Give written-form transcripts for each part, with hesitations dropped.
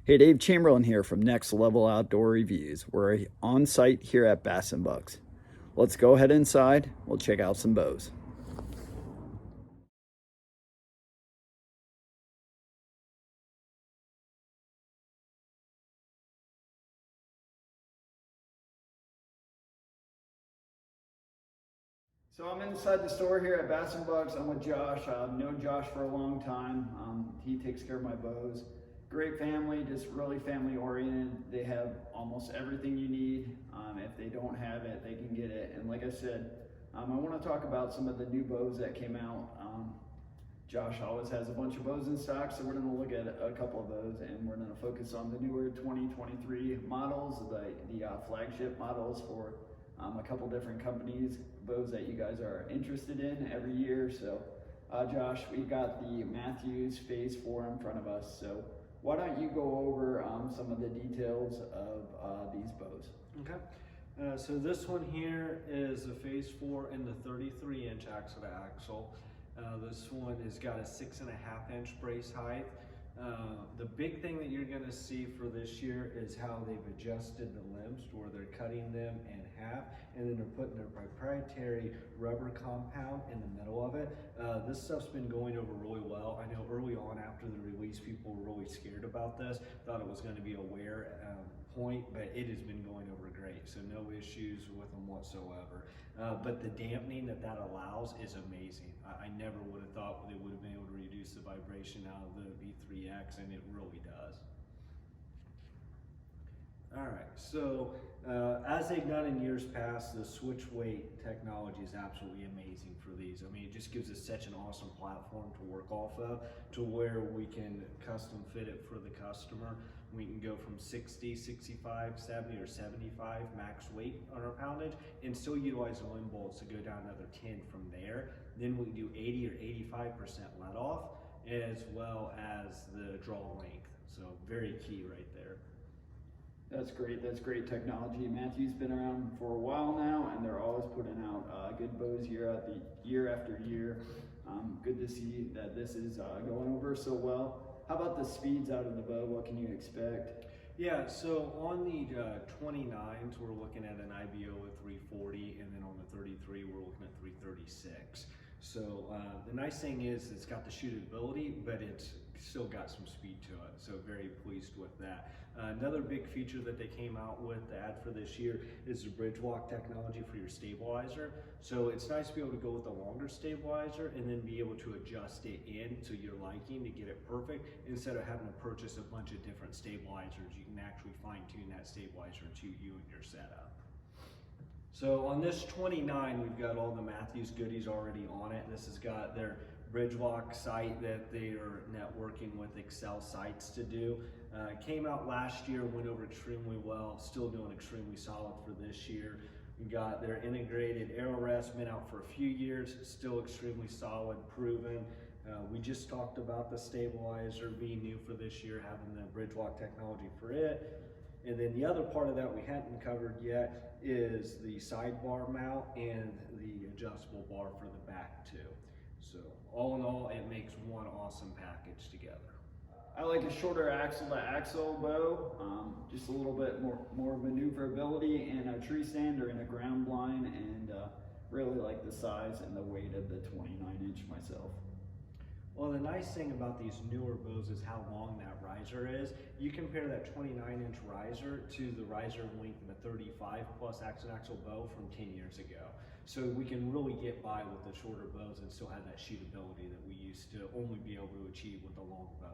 Hey, Dave Chamberlain here from Next Level Outdoor Reviews. We're on site here at Bass & Bucks. Let's go ahead inside. We'll check out some bows. So I'm inside the store here at Bass & Bucks. I'm with Josh. I've known Josh for a long time. He takes care of my bows. Great family, just really family oriented. They have almost everything you need. If they don't have it, they can get it. And like I said, I want to talk about some of the new bows that came out. Josh always has a bunch of bows in stock, so we're going to look at a couple of those, and we're going to focus on the newer 2023 models, the flagship models for a couple different companies, bows that you guys are interested in every year. So Josh, we got the Mathews Phase4 in front of us, so why don't you go over some of the details of these bows? Okay. So this one here is a Phase4 in the 33-inch axle to axle. This one has got a 6.5-inch brace height. The big thing that you're going to see for this year is how they've adjusted the limbs to where they're cutting them in half, and then they're putting their proprietary rubber compound in the middle of it. This stuff's been going over really well. I know early on after the release, people were really scared about this, thought it was going to be a wear point, but it has been going over great, so no issues with them whatsoever. But the dampening that allows is amazing. I never would have thought they would have been able to reduce the vibration out of the V3X, and it really does. All right, so as they've done in years past, the switch weight technology is absolutely amazing for these. I mean, it just gives us such an awesome platform to work off of, to where we can custom fit it for the customer. We can go from 60, 65, 70, or 75 max weight on our poundage, and still utilize the limb bolts to go down another 10 from there. Then we can do 80 or 85% let off, as well as the draw length. So very key right there. That's great. That's great technology. Mathews been around for a while now, and they're always putting out good bows year after year. Good to see that this is going over so well. How about the speeds out of the bow? What can you expect? Yeah, so on the 29s, we're looking at an IBO of 340, and then on the 33, we're looking at 336. So the nice thing is it's got the shootability, but it's still got some speed to it, so very pleased with that. Another big feature that they came out with to add for this year is the bridge lock technology for your stabilizer. So it's nice to be able to go with a longer stabilizer and then be able to adjust it in to your liking to get it perfect, instead of having to purchase a bunch of different stabilizers. You can actually fine tune that stabilizer to you and your setup. So on this 29, we've got all the Mathews goodies already on it. This has got their bridge lock site that they are networking with Excel sites to do. Came out last year, went over extremely well, still doing extremely solid for this year. We got their integrated arrow rest, been out for a few years, still extremely solid, proven. We just talked about the stabilizer being new for this year, having the bridge lock technology for it. And then the other part of that we hadn't covered yet is the sidebar mount and the adjustable bar for the back too. So all in all, it makes one awesome package together. I like a shorter axle to axle bow, just a little bit more maneuverability in a tree stand or in a ground blind, and really like the size and the weight of the 29-inch myself. Well, the nice thing about these newer bows is how long that riser is. You compare that 29-inch riser to the riser length of a 35 plus axle bow from 10 years ago. So we can really get by with the shorter bows and still have that shootability that we used to only be able to achieve with a long bow.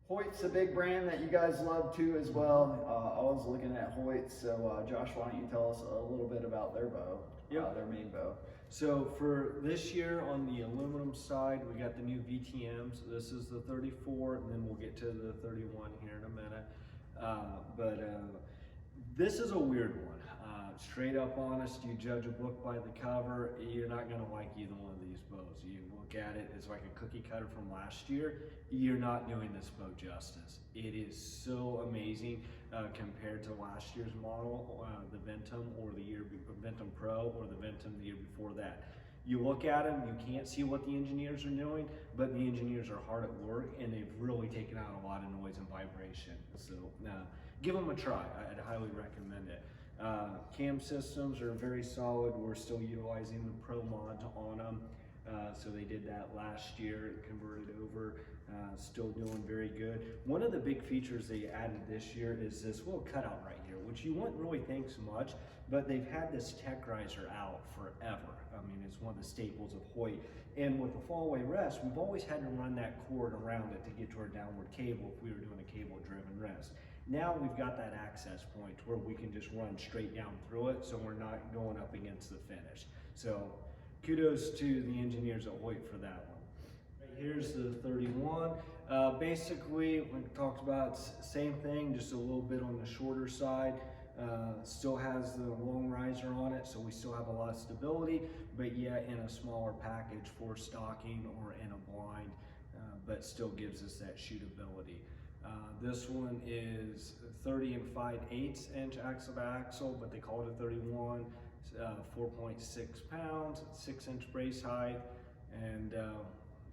Hoyt's a big brand that you guys love too as well. I was looking at Hoyt, so Josh, why don't you tell us a little bit about their bow, their main bow? So for this year on the aluminum side, we got the new VTMs. This is the 34, and then we'll get to the 31 here in a minute. This is a weird one. Straight up honest, you judge a book by the cover, you're not gonna like either one of these bows. You look at it, it's like a cookie cutter from last year. You're not doing this bow justice. It is so amazing compared to last year's model, the Ventum or the Ventum Pro or the Ventum the year before that. You look at them, you can't see what the engineers are doing, but the engineers are hard at work and they've really taken out a lot of noise and vibration. So give them a try. I'd highly recommend it. Cam systems are very solid. We're still utilizing the Pro mod on them. So they did that last year and converted over. Still doing very good. One of the big features they added this year is this little cutout right here, which you wouldn't really think so much, but they've had this tech riser out forever. I mean, it's one of the staples of Hoyt. And with the fall-away rest, we've always had to run that cord around it to get to our downward cable if we were doing a cable-driven rest. Now we've got that access point where we can just run straight down through it, so we're not going up against the finish. So kudos to the engineers at Hoyt for that one. Right, here's the 31. Basically, when it talks about same thing, just a little bit on the shorter side. Still has the long riser on it, so we still have a lot of stability, but yet in a smaller package for stocking or in a blind, but still gives us that shootability. This one is 30 5/8 inch axle to axle, but they call it a 31. 4.6 pounds, 6-inch brace height, and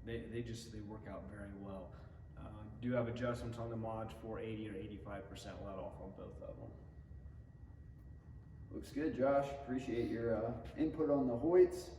they work out very well. Do have adjustments on the mods for 80 or 85% let off on both of them. Looks good, Josh. Appreciate your input on the Hoyts.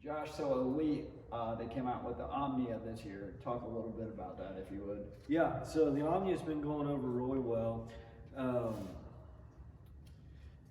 Josh, so Elite, they came out with the Omnia this year. Talk a little bit about that, if you would. Yeah, so the Omnia's been going over really well.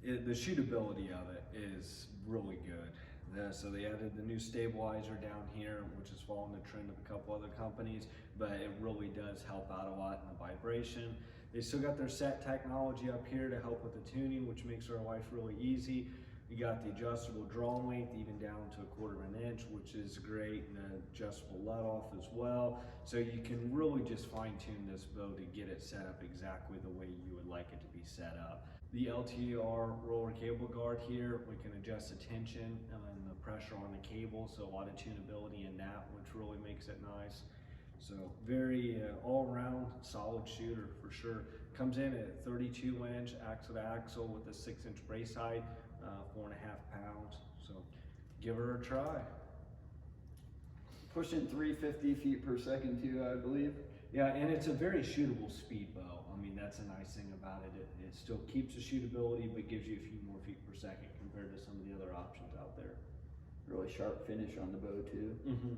The shootability of it is really good. So they added the new stabilizer down here, which is following the trend of a couple other companies, but it really does help out a lot in the vibration. They still got their set technology up here to help with the tuning, which makes our life really easy. You got the adjustable draw length even down to 1/4 inch, which is great, and the adjustable let off as well. So you can really just fine tune this bow to get it set up exactly the way you would like it to be set up. The LTR roller cable guard here, we can adjust the tension and the pressure on the cable, so a lot of tunability in that, which really makes it nice. So very all-around solid shooter for sure. Comes in at 32-inch axle to axle with a 6-inch brace height, 4.5 pounds. So give her a try. Pushing 350 feet per second too, I believe. Yeah, and it's a very shootable speed bow. I mean, that's a nice thing about it. It still keeps the shootability, but gives you a few more feet per second compared to some of the other options out there. Really sharp finish on the bow too. Mm-hmm.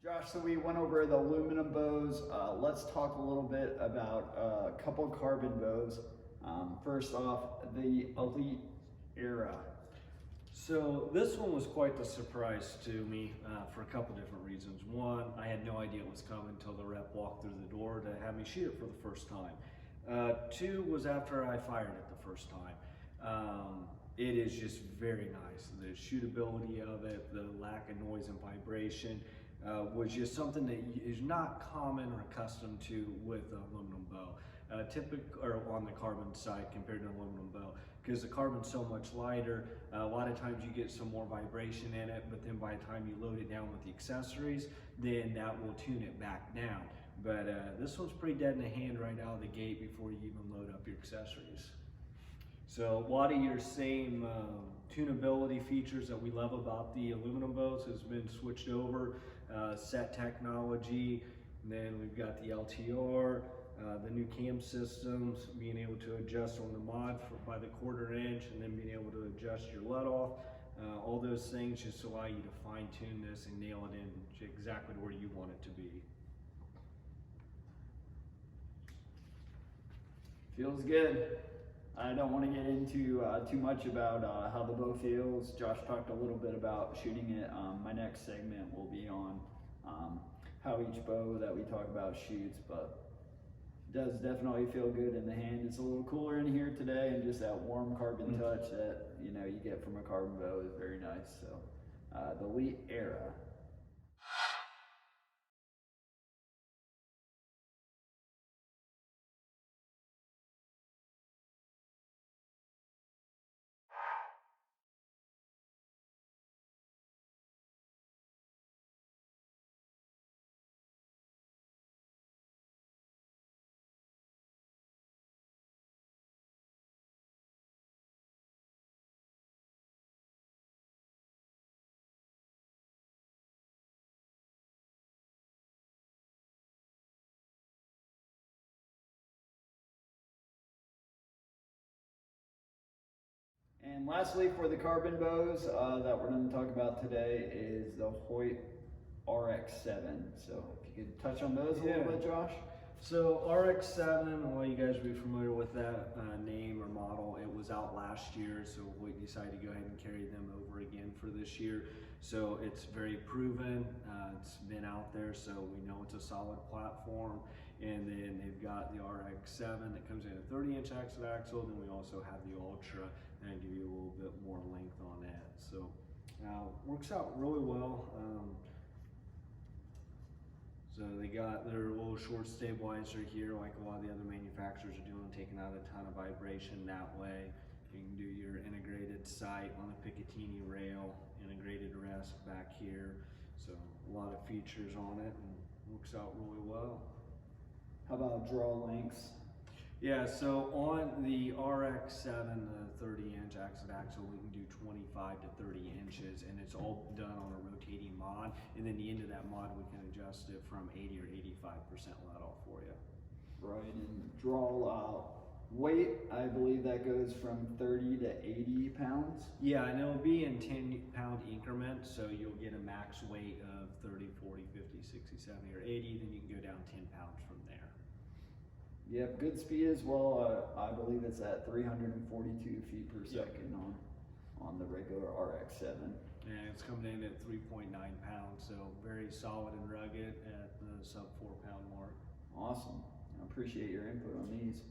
Josh, so we went over the aluminum bows. Let's talk a little bit about a couple carbon bows. First off, the Elite Era. So this one was quite the surprise to me for a couple different reasons. One, I had no idea it was coming until the rep walked through the door to have me shoot it for the first time. Two was after I fired it the first time. It is just very nice. The shootability of it, the lack of noise and vibration was just something that is not common or accustomed to with the aluminum bow. Or on the carbon side compared to aluminum bow, because the carbon's so much lighter. A lot of times you get some more vibration in it, but then by the time you load it down with the accessories, then that will tune it back down. But this one's pretty dead in the hand right out of the gate before you even load up your accessories. So a lot of your same tunability features that we love about the aluminum bows has been switched over. Set technology, and then we've got the LTR, the new cam systems, being able to adjust on the mod by the 1/4 inch, and then being able to adjust your let off. All those things just allow you to fine tune this and nail it in to exactly where you want it to be. Feels good. I don't want to get into too much about how the bow feels. Josh talked a little bit about shooting it. My next segment will be on how each bow that we talk about shoots, but it does definitely feel good in the hand. It's a little cooler in here today, and just that warm carbon touch that you get from a carbon bow is very nice. So the Elite Era. And lastly, for the carbon bows that we're going to talk about today is the Hoyt RX7. So if you could touch on those a little bit, Josh. So RX-7, well, you guys will be familiar with that name or model. It was out last year, so we decided to go ahead and carry them over again for this year. So it's very proven. It's been out there, so we know it's a solid platform. And then they've got the RX-7 that comes in a 30-inch axle. Then we also have the Ultra, and give you a little bit more length on that. So works out really well. So they got their little short stabilizer here, like a lot of the other manufacturers are doing, taking out a ton of vibration that way. You can do your integrated sight on the Picatinny rail, integrated rest back here. So a lot of features on it, and works out really well. How about draw lengths? Yeah, so on the RX-7, the 30-inch axle, we can do 25 to 30 inches, and it's all done on a rotating mod. And then the end of that mod, we can adjust it from 80 or 85% let off for you. Right, and draw weight, I believe that goes from 30 to 80 pounds. Yeah, and it'll be in 10-pound increments, so you'll get a max weight of 30, 40, 50, 60, 70, or 80, then you can go down 10 pounds from there. Yep, good speed as well. I believe it's at 342 feet per second on the regular RX-7. And it's coming in at 3.9 pounds, so very solid and rugged at the sub 4-pound mark. Awesome. I appreciate your input on these.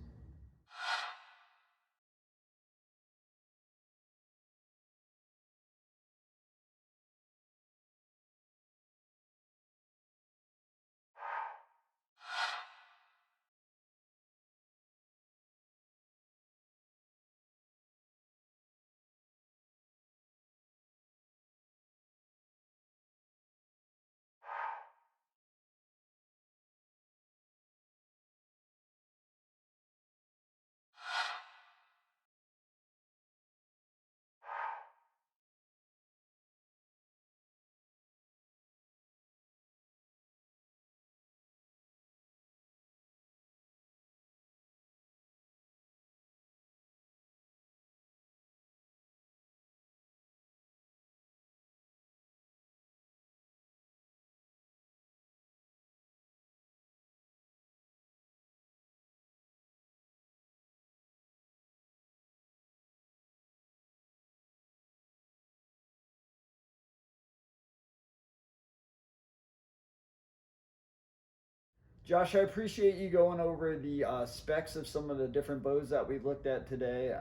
Josh, I appreciate you going over the specs of some of the different bows that we looked at today.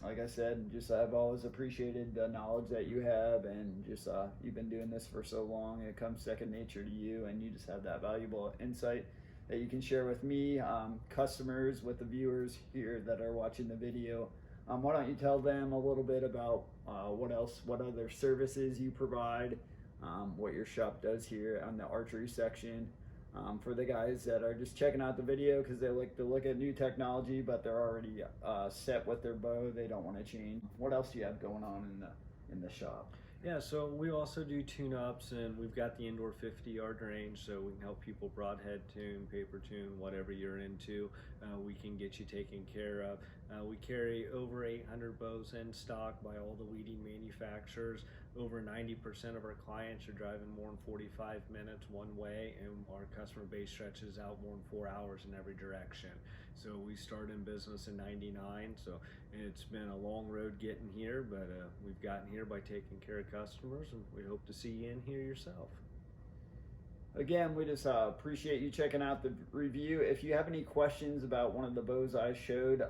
Like I said, just I've always appreciated the knowledge that you have, and just you've been doing this for so long. It comes second nature to you, and you just have that valuable insight that you can share with me, customers, with the viewers here that are watching the video. Why don't you tell them a little bit about what other services you provide, what your shop does here on the archery section, for the guys that are just checking out the video because they like to look at new technology, but they're already set with their bow. They don't want to change. What else do you have going on in the shop? Yeah, so we also do tune-ups, and we've got the indoor 50-yard range, so we can help people broadhead tune, paper tune, whatever you're into. We can get you taken care of. We carry over 800 bows in stock by all the leading manufacturers. Over 90% of our clients are driving more than 45 minutes one way, and our customer base stretches out more than 4 hours in every direction. So we started in business in '99, so it's been a long road getting here, but we've gotten here by taking care of customers, and we hope to see you in here yourself. Again, we just appreciate you checking out the review. If you have any questions about one of the bows I showed,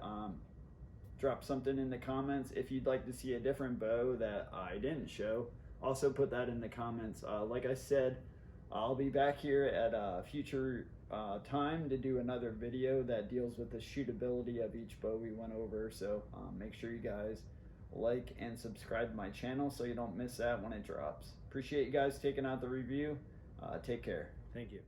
drop something in the comments. If you'd like to see a different bow that I didn't show, also put that in the comments. Like I said, I'll be back here at a future time to do another video that deals with the shootability of each bow we went over. So make sure you guys like and subscribe to my channel so you don't miss that when it drops. Appreciate you guys taking out the review. Take care. Thank you.